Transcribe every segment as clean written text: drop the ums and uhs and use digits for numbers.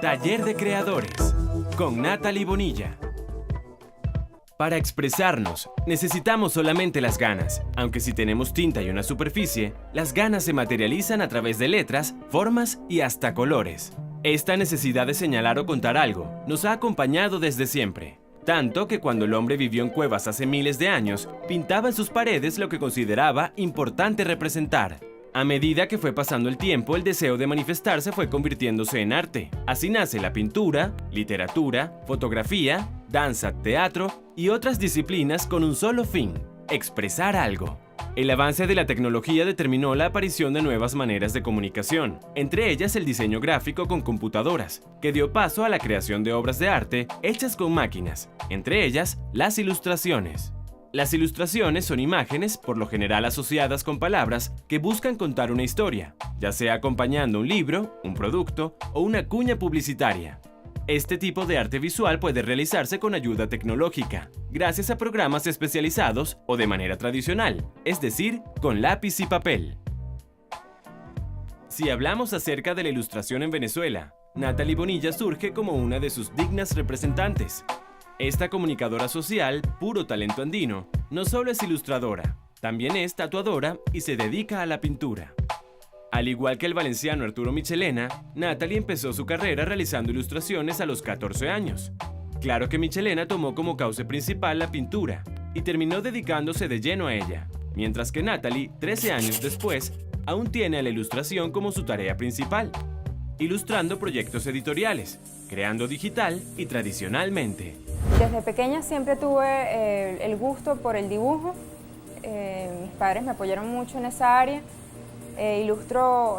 Taller de Creadores con Natalie Bonilla. Para expresarnos, necesitamos solamente las ganas, aunque si tenemos tinta y una superficie, las ganas se materializan a través de letras, formas y hasta colores. Esta necesidad de señalar o contar algo nos ha acompañado desde siempre. Tanto que cuando el hombre vivió en cuevas hace miles de años, pintaba en sus paredes lo que consideraba importante representar. A medida que fue pasando el tiempo, el deseo de manifestarse fue convirtiéndose en arte. Así nace la pintura, literatura, fotografía, danza, teatro y otras disciplinas con un solo fin: expresar algo. El avance de la tecnología determinó la aparición de nuevas maneras de comunicación, entre ellas el diseño gráfico con computadoras, que dio paso a la creación de obras de arte hechas con máquinas, entre ellas las ilustraciones. Las ilustraciones son imágenes, por lo general asociadas con palabras, que buscan contar una historia, ya sea acompañando un libro, un producto o una cuña publicitaria. Este tipo de arte visual puede realizarse con ayuda tecnológica, gracias a programas especializados o de manera tradicional, es decir, con lápiz y papel. Si hablamos acerca de la ilustración en Venezuela, Natalie Bonilla surge como una de sus dignas representantes. Esta comunicadora social, puro talento andino, no solo es ilustradora, también es tatuadora y se dedica a la pintura. Al igual que el valenciano Arturo Michelena, Natalie empezó su carrera realizando ilustraciones a los 14 años. Claro que Michelena tomó como cauce principal la pintura y terminó dedicándose de lleno a ella, mientras que Natalie, 13 años después, aún tiene a la ilustración como su tarea principal, ilustrando proyectos editoriales, creando digital y tradicionalmente. Desde pequeña siempre tuve el gusto por el dibujo. Mis padres me apoyaron mucho en esa área. Ilustro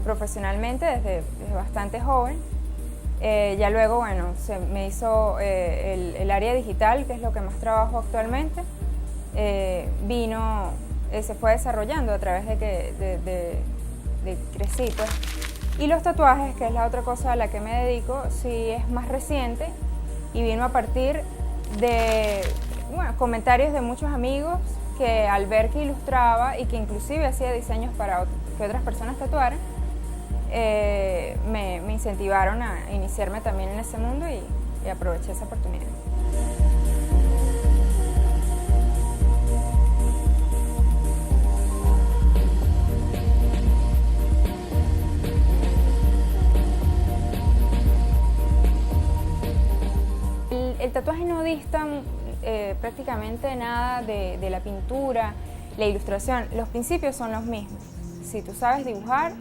profesionalmente desde bastante joven. Ya luego, bueno, se me hizo el área digital, que es lo que más trabajo actualmente. Se fue desarrollando a través de que crecí, pues. Y los tatuajes, que es la otra cosa a la que me dedico, sí es más reciente y vino a partir de comentarios de muchos amigos que al ver que ilustraba y que inclusive hacía diseños para que otras personas tatuaran, me incentivaron a iniciarme también en ese mundo y aproveché esa oportunidad. El tatuaje no dista prácticamente nada de la pintura, la ilustración. Los principios son los mismos. Si tú sabes dibujar,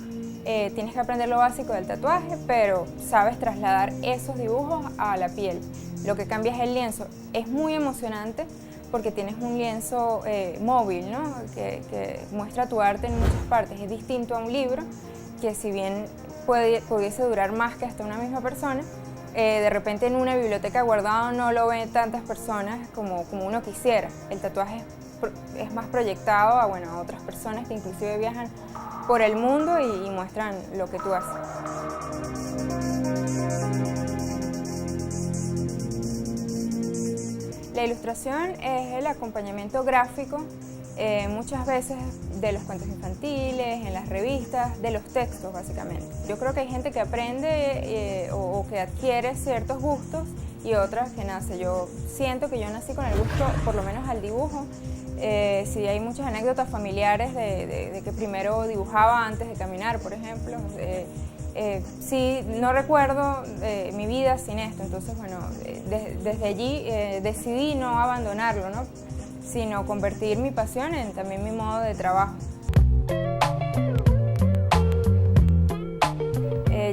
tienes que aprender lo básico del tatuaje, pero sabes trasladar esos dibujos a la piel. Lo que cambia es el lienzo. Es muy emocionante porque tienes un lienzo móvil, ¿no? que muestra tu arte en muchas partes. Es distinto a un libro que, si bien pudiese durar más que hasta una misma persona, de repente en una biblioteca guardado no lo ven tantas personas como uno quisiera. El tatuaje es más proyectado a otras personas que inclusive viajan por el mundo y muestran lo que tú haces. La ilustración es el acompañamiento gráfico, muchas veces de los cuentos infantiles, en las revistas, de los textos básicamente. Yo creo que hay gente que aprende o que adquiere ciertos gustos y otras que nace. Yo siento que yo nací con el gusto, por lo menos al dibujo. Sí, hay muchas anécdotas familiares de que primero dibujaba antes de caminar, por ejemplo. Sí, no recuerdo mi vida sin esto, entonces desde allí decidí no abandonarlo, ¿no? Sino convertir mi pasión en también mi modo de trabajo.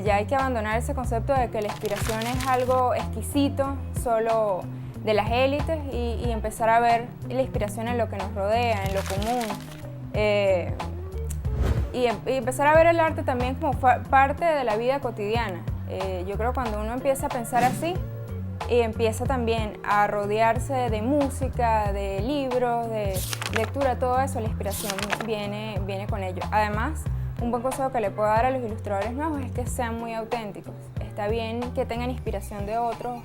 Ya hay que abandonar ese concepto de que la inspiración es algo exquisito, solo de las élites, y empezar a ver la inspiración en lo que nos rodea, en lo común. Y empezar a ver el arte también como parte de la vida cotidiana. Yo creo que cuando uno empieza a pensar así, y empieza también a rodearse de música, de libros, de lectura, todo eso, la inspiración viene con ello. Además, un buen consejo que le puedo dar a los ilustradores nuevos es que sean muy auténticos. Está bien que tengan inspiración de otros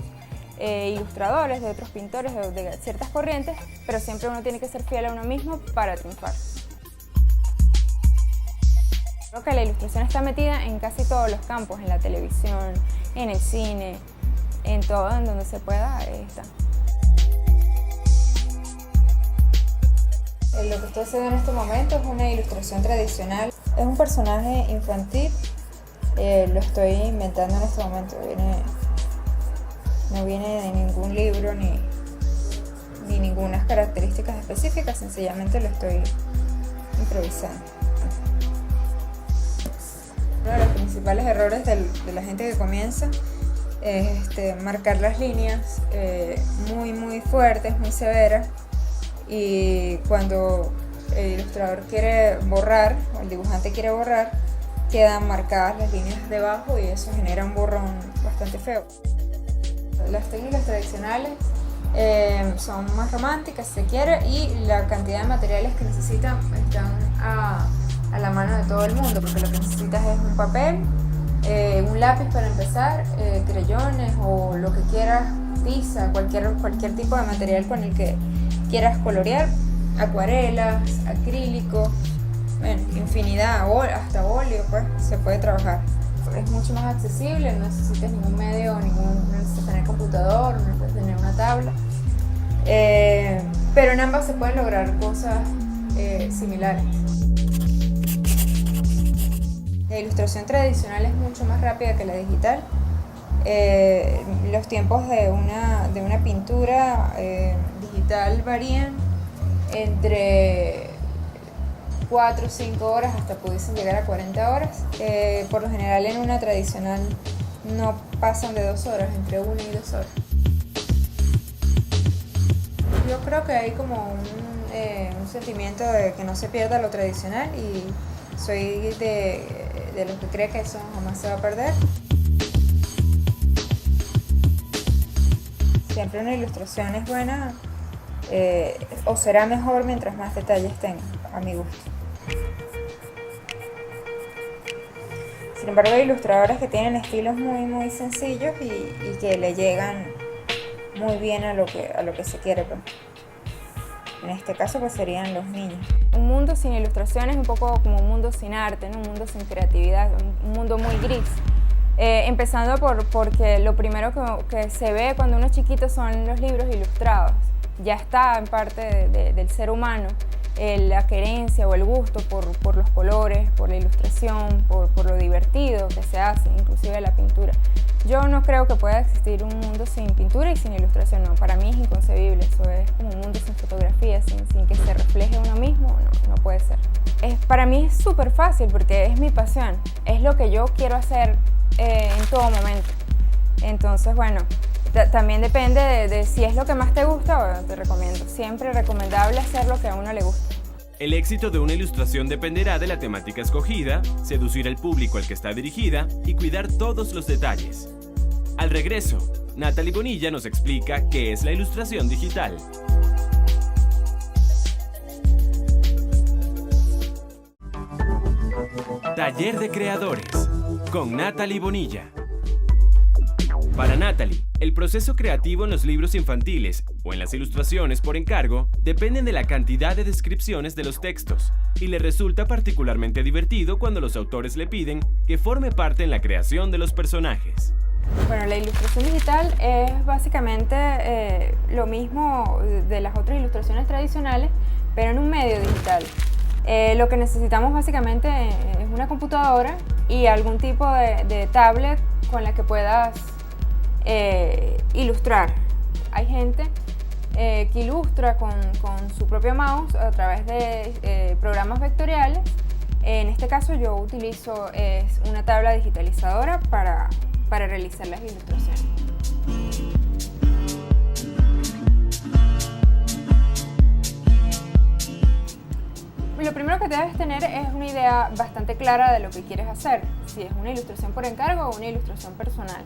ilustradores, de otros pintores, de ciertas corrientes, pero siempre uno tiene que ser fiel a uno mismo para triunfar. Creo que la ilustración está metida en casi todos los campos, en la televisión, en el cine, en todo, en donde se pueda, está. Lo que estoy haciendo en este momento es una ilustración tradicional. Es un personaje infantil, lo estoy inventando en este momento. No viene de ningún libro ni ninguna características específicas, sencillamente lo estoy improvisando. Uno de los principales errores de la gente que comienza es marcar las líneas muy fuertes, muy severas, y cuando el ilustrador quiere borrar o el dibujante quiere borrar, quedan marcadas las líneas debajo y eso genera un borrón bastante feo. Las técnicas tradicionales son más románticas, si se quiere, y la cantidad de materiales que necesitan están a la mano de todo el mundo, porque lo que necesitas es un papel, un lápiz para empezar, creyones o lo que quieras, tiza, cualquier tipo de material con el que quieras colorear, acuarelas, acrílico, bueno, infinidad, hasta óleo, pues se puede trabajar. Es mucho más accesible, no necesitas ningún medio, no necesitas tener computador, no necesitas tener una tabla, pero en ambas se pueden lograr cosas similares. La ilustración tradicional es mucho más rápida que la digital. Los tiempos de una pintura digital varían entre 4 o 5 horas hasta pudiesen llegar a 40 horas. Por lo general en una tradicional no pasan de 2 horas, entre 1 y 2 horas. Yo creo que hay como un sentimiento de que no se pierda lo tradicional y soy de los que cree que eso jamás se va a perder. Siempre una ilustración es buena o será mejor mientras más detalles tenga, a mi gusto. Sin embargo, hay ilustradores que tienen estilos muy sencillos y que le llegan muy bien a lo que se quiere, pues. En este caso pues serían los niños. Un mundo sin ilustración es un poco como un mundo sin arte, ¿no? Un mundo sin creatividad, un mundo muy gris. Empezando porque lo primero que se ve cuando uno es chiquito son los libros ilustrados. Ya está en parte del ser humano la querencia o el gusto por los colores, por la ilustración, por lo divertido que se hace, inclusive la pintura. Yo no creo que pueda existir un mundo sin pintura y sin ilustración, no, para mí es inconcebible, eso es como un mundo sin fotografía, sin que se refleje uno mismo, no puede ser. Para mí es súper fácil porque es mi pasión, es lo que yo quiero hacer en todo momento. Entonces, bueno, también depende de si es lo que más te gusta, bueno, te recomiendo, siempre recomendable hacer lo que a uno le gusta. El éxito de una ilustración dependerá de la temática escogida, seducir al público al que está dirigida y cuidar todos los detalles. Al regreso, Natalie Bonilla nos explica qué es la ilustración digital. Taller de Creadores con Natalie Bonilla. Para Natalie, el proceso creativo en los libros infantiles o en las ilustraciones por encargo dependen de la cantidad de descripciones de los textos y le resulta particularmente divertido cuando los autores le piden que forme parte en la creación de los personajes. Bueno, la ilustración digital es básicamente lo mismo de las otras ilustraciones tradicionales, pero en un medio digital. Lo que necesitamos básicamente es una computadora y algún tipo de tablet con la que puedas ilustrar. Hay gente que ilustra con su propio mouse a través de programas vectoriales. En este caso yo utilizo una tabla digitalizadora para realizar las ilustraciones. Lo primero que debes tener es una idea bastante clara de lo que quieres hacer, si es una ilustración por encargo o una ilustración personal.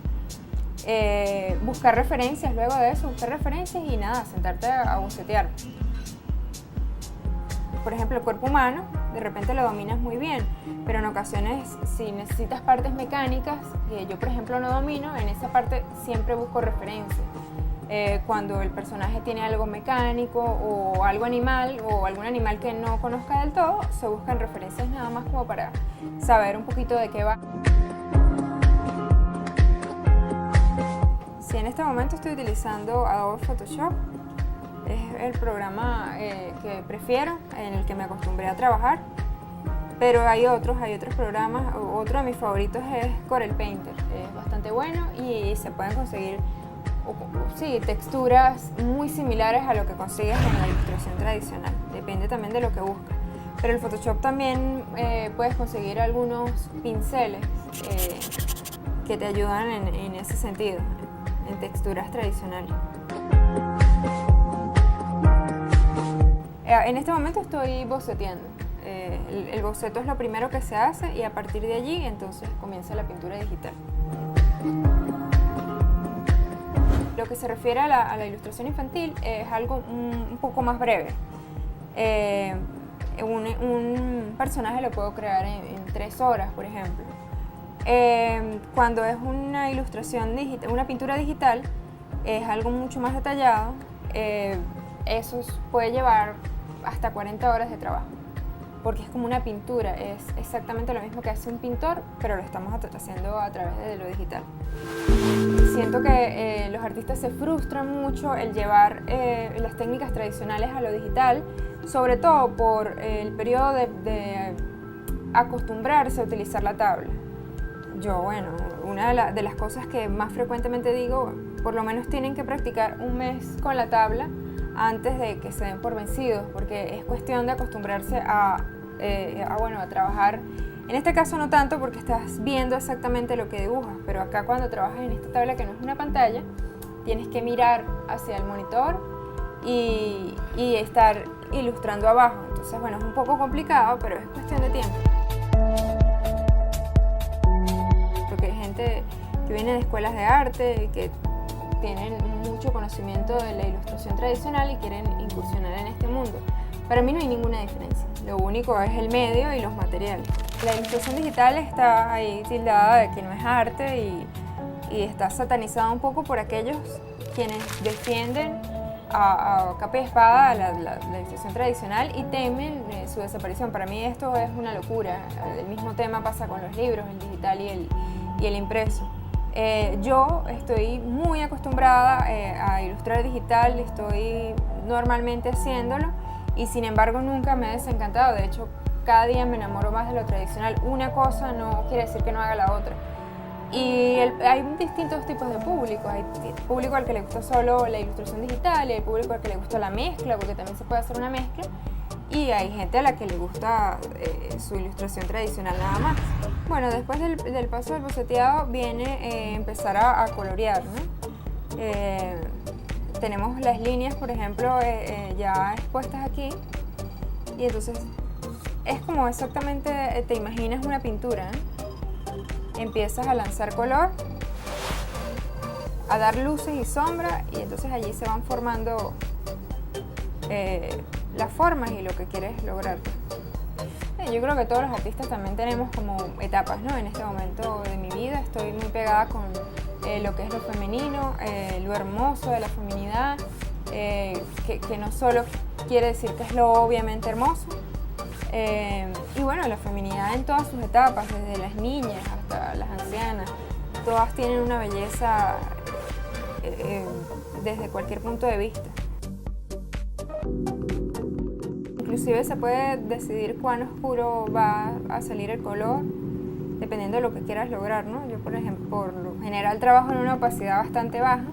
buscar referencias, luego de eso, buscar referencias y nada, sentarte a bocetear. Por ejemplo, el cuerpo humano, de repente lo dominas muy bien, pero en ocasiones si necesitas partes mecánicas, que yo por ejemplo no domino, en esa parte siempre busco referencias. Cuando el personaje tiene algo mecánico o algo animal o algún animal que no conozca del todo, se buscan referencias nada más como para saber un poquito de qué va. Si en este momento estoy utilizando Adobe Photoshop, es el programa que prefiero, en el que me acostumbré a trabajar, pero hay otros programas. Otro de mis favoritos es Corel Painter, es bastante bueno y se pueden conseguir texturas muy similares a lo que consigues en la ilustración tradicional, depende también de lo que buscas. Pero el Photoshop también puedes conseguir algunos pinceles que te ayudan en ese sentido, en texturas tradicionales. En este momento estoy boceteando. El boceto es lo primero que se hace y a partir de allí entonces comienza la pintura digital. Lo que se refiere a la ilustración infantil es algo un poco más breve. Un personaje lo puedo crear en 3 horas, por ejemplo. Cuando es una ilustración digital, una pintura digital, es algo mucho más detallado. Eso puede llevar hasta 40 horas de trabajo, porque es como una pintura, es exactamente lo mismo que hace un pintor, pero lo estamos haciendo a través de lo digital. Siento que los artistas se frustran mucho el llevar las técnicas tradicionales a lo digital, sobre todo por el periodo de acostumbrarse a utilizar la tabla. Yo, bueno, una de las cosas que más frecuentemente digo, por lo menos tienen que practicar un mes con la tabla antes de que se den por vencidos, porque es cuestión de acostumbrarse a trabajar. En este caso no tanto porque estás viendo exactamente lo que dibujas, pero acá cuando trabajas en esta tabla que no es una pantalla, tienes que mirar hacia el monitor y estar ilustrando abajo. Entonces, bueno, es un poco complicado, pero es cuestión de tiempo. Porque hay gente que viene de escuelas de arte y que tienen mucho conocimiento de la ilustración tradicional y quieren incursionar en este mundo. Para mí no hay ninguna diferencia, lo único es el medio y los materiales. La ilustración digital está ahí tildada de que no es arte y está satanizada un poco por aquellos quienes defienden a capa y espada la ilustración tradicional y temen su desaparición. Para mí esto es una locura. El mismo tema pasa con los libros, el digital y el impreso. Yo estoy muy acostumbrada a ilustrar digital, estoy normalmente haciéndolo y sin embargo nunca me he desencantado. De hecho, cada día me enamoro más de lo tradicional. Una cosa no quiere decir que no haga la otra. Y hay distintos tipos de público. Hay público al que le gusta solo la ilustración digital y hay público al que le gusta la mezcla, porque también se puede hacer una mezcla. Y hay gente a la que le gusta su ilustración tradicional nada más. Bueno, después del paso del boceteado viene empezar a colorear, ¿no? Tenemos las líneas, por ejemplo, ya expuestas aquí. Y entonces es como exactamente te imaginas una pintura, ¿eh? Empiezas a lanzar color, a dar luces y sombras y entonces allí se van formando las formas y lo que quieres lograr. Yo creo que todos los artistas también tenemos como etapas, ¿no? En este momento de mi vida estoy muy pegada con lo que es lo femenino, lo hermoso de la feminidad, que no solo quiere decir que es lo obviamente hermoso, y bueno, la feminidad en todas sus etapas, desde las niñas hasta las ancianas, todas tienen una belleza desde cualquier punto de vista. Inclusive se puede decidir cuán oscuro va a salir el color, dependiendo de lo que quieras lograr, ¿no? Yo, por ejemplo, por lo general trabajo en una opacidad bastante baja,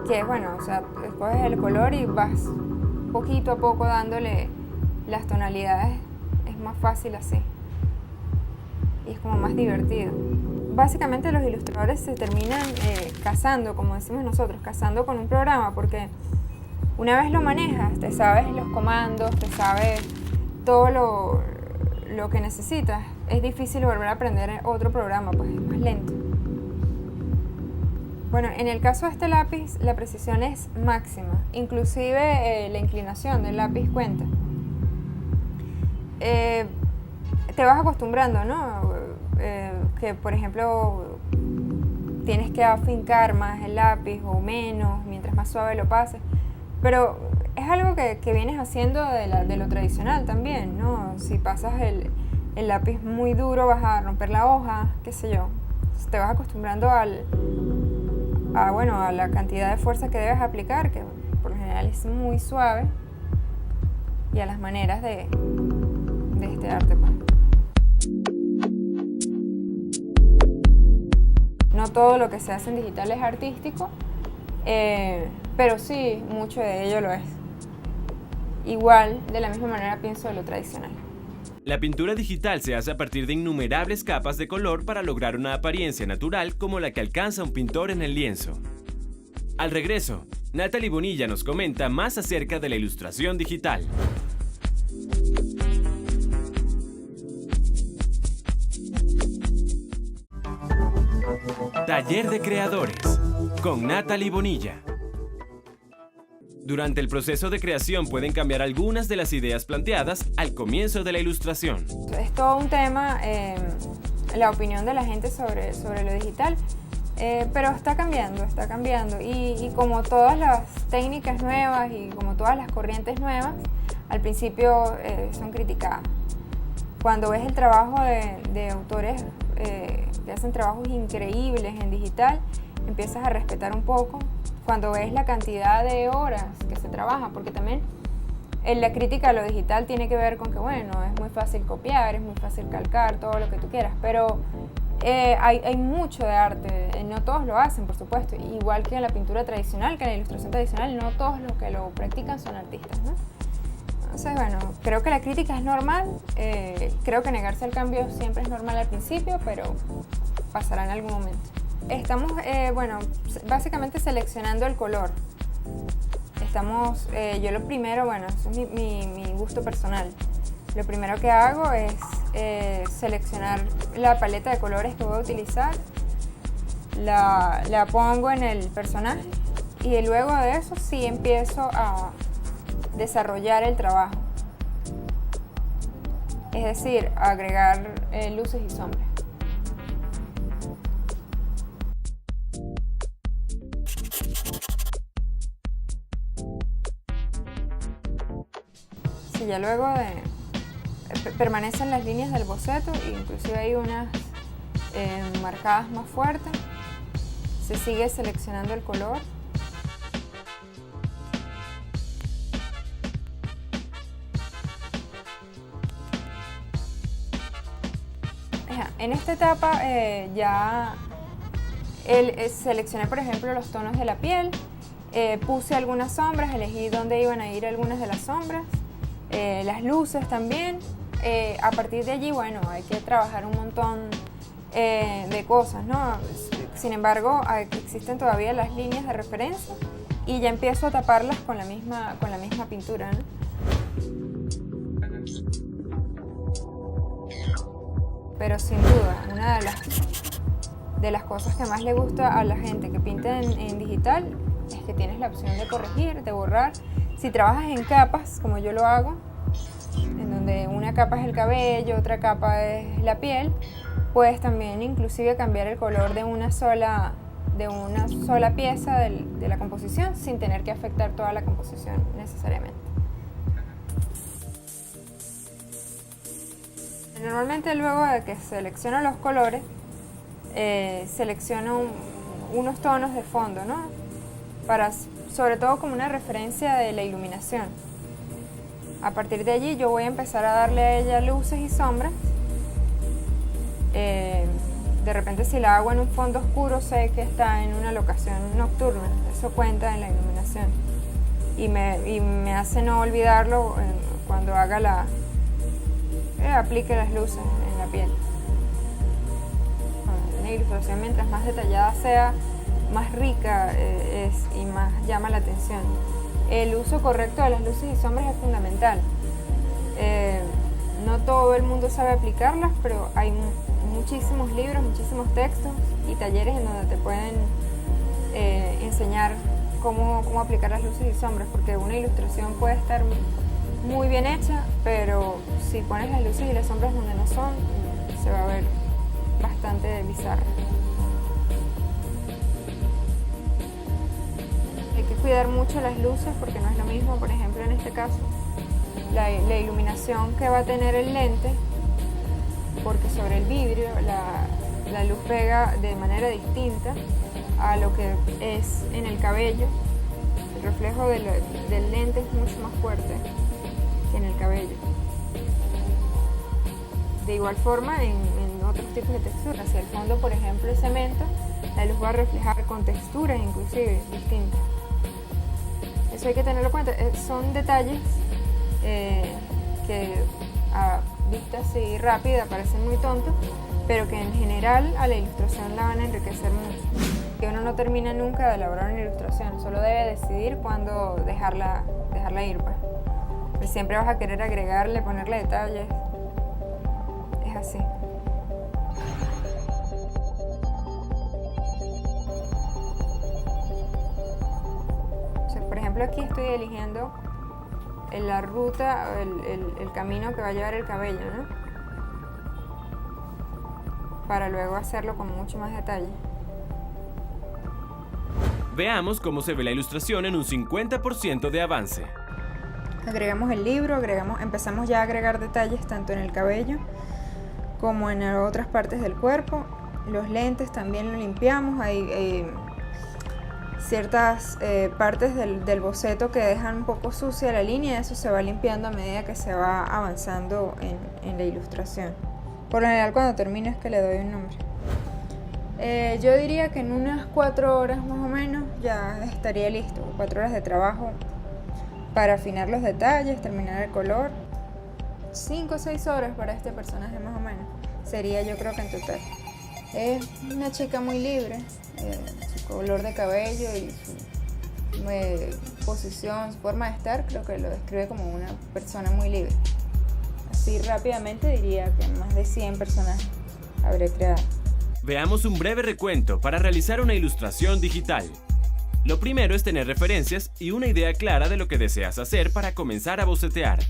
que es bueno, o sea, escoges el color y vas poquito a poco dándole las tonalidades, es más fácil así y es como más divertido. Básicamente los ilustradores se terminan casando, como decimos nosotros, casando con un programa, porque una vez lo manejas, te sabes los comandos, te sabes todo lo que necesitas es difícil volver a aprender otro programa, pues es más lento. Bueno, en el caso de este lápiz, la precisión es máxima, inclusive la inclinación del lápiz cuenta. Te vas acostumbrando, ¿no? Que por ejemplo tienes que afincar más el lápiz o menos, mientras más suave lo pases, pero es algo que vienes haciendo de lo tradicional también, ¿no? Si pasas el lápiz muy duro vas a romper la hoja, qué sé yo. Te vas acostumbrando a la cantidad de fuerza que debes aplicar, que por lo general es muy suave, y a las maneras de este arte, pues. No todo lo que se hace en digital es artístico, pero sí, mucho de ello lo es. Igual, de la misma manera pienso de lo tradicional. La pintura digital se hace a partir de innumerables capas de color para lograr una apariencia natural como la que alcanza un pintor en el lienzo. Al regreso, Natalie Bonilla nos comenta más acerca de la ilustración digital. Taller de Creadores con Natalie Bonilla. Durante el proceso de creación pueden cambiar algunas de las ideas planteadas al comienzo de la ilustración. Es todo un tema, la opinión de la gente sobre lo digital, pero está cambiando. Y como todas las técnicas nuevas y como todas las corrientes nuevas, al principio son criticadas. Cuando ves el trabajo de autores que hacen trabajos increíbles en digital, empiezas a respetar un poco. Cuando ves la cantidad de horas que se trabaja, porque también la crítica a lo digital tiene que ver con que, bueno, es muy fácil copiar, es muy fácil calcar, todo lo que tú quieras, pero hay mucho de arte, no todos lo hacen, por supuesto, igual que en la pintura tradicional, que en la ilustración tradicional, no todos los que lo practican son artistas, ¿no? Entonces, bueno, creo que la crítica es normal, creo que negarse al cambio siempre es normal al principio, pero pasará en algún momento. Estamos, básicamente seleccionando el color. Yo lo primero, eso es mi gusto personal. Lo primero que hago es seleccionar la paleta de colores que voy a utilizar, la pongo en el personaje y luego de eso sí empiezo a desarrollar el trabajo. Es decir, agregar luces y sombras. Si ya luego permanecen las líneas del boceto, inclusive hay unas marcadas más fuertes, se sigue seleccionando el color. En esta etapa ya seleccioné, por ejemplo, los tonos de la piel, puse algunas sombras, elegí dónde iban a ir algunas de las sombras, las luces también. A partir de allí, hay que trabajar un montón de cosas, ¿no? Sin embargo, existen todavía las líneas de referencia y ya empiezo a taparlas con la misma pintura, ¿no? Pero sin duda, una de las cosas que más le gusta a la gente que pinta en digital es que tienes la opción de corregir, de borrar. Si trabajas en capas, como yo lo hago, en donde una capa es el cabello, otra capa es la piel, puedes también inclusive cambiar el color de una sola pieza de la composición sin tener que afectar toda la composición necesariamente. Normalmente luego de que selecciono los colores, selecciono unos tonos de fondo, ¿no? Sobre todo como una referencia de la iluminación. A partir de allí yo voy a empezar a darle a ella luces y sombras. De repente si la hago en un fondo oscuro sé que está en una locación nocturna, eso cuenta en la iluminación. Y me hace no olvidarlo cuando haga aplique las luces en la piel. Una ilustración, mientras más detallada sea, más rica es y más llama la atención. El uso correcto de las luces y sombras es fundamental. no todo el mundo sabe aplicarlas, pero hay muchísimos libros, muchísimos textos y talleres en donde te pueden enseñar cómo aplicar las luces y sombras, porque una ilustración puede estar muy bien hecha, pero si pones las luces y las sombras donde no son, se va a ver bastante bizarra. Hay que cuidar mucho las luces porque no es lo mismo, por ejemplo, en este caso, la iluminación que va a tener el lente, porque sobre el vidrio la luz pega de manera distinta a lo que es en el cabello. El reflejo del lente es mucho más fuerte que en el cabello. De igual forma en otros tipos de texturas. Si el fondo, por ejemplo, es cemento, la luz va a reflejar con texturas inclusive distintas. Eso hay que tenerlo en cuenta. Son detalles que a vista así rápida parecen muy tontos, pero que en general a la ilustración la van a enriquecer mucho. Que uno no termina nunca de elaborar una ilustración, solo debe decidir cuándo dejarla ir. Pues siempre vas a querer agregarle, ponerle detalles. Es así. O sea, por ejemplo, aquí estoy eligiendo la ruta, el camino que va a llevar el cabello, ¿no? Para luego hacerlo con mucho más detalle. Veamos cómo se ve la ilustración en un 50% de avance. Agregamos el libro, empezamos ya a agregar detalles tanto en el cabello como en otras partes del cuerpo. Los lentes también lo limpiamos. Hay ciertas partes del boceto que dejan un poco sucia la línea, eso se va limpiando a medida que se va avanzando en la ilustración. Por lo general, cuando termino es que le doy un nombre. Yo diría que en unas 4 horas más o menos ya estaría listo. 4 horas de trabajo para afinar los detalles, terminar el color. 5 o 6 horas para este personaje más o menos. Sería, yo creo que en total. Es una chica muy libre. Su color de cabello y su posición, su forma de estar, creo que lo describe como una persona muy libre. Así rápidamente diría que más de 100 personajes habré creado. Veamos un breve recuento para realizar una ilustración digital. Lo primero es tener referencias y una idea clara de lo que deseas hacer para comenzar a bocetear.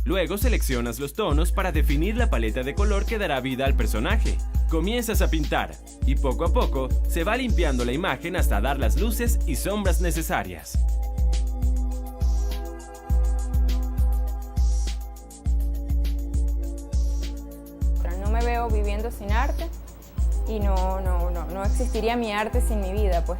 Luego seleccionas los tonos para definir la paleta de color que dará vida al personaje. Comienzas a pintar y poco a poco se va limpiando la imagen hasta dar las luces y sombras necesarias. No me veo viviendo sin arte y no existiría mi arte sin mi vida, pues.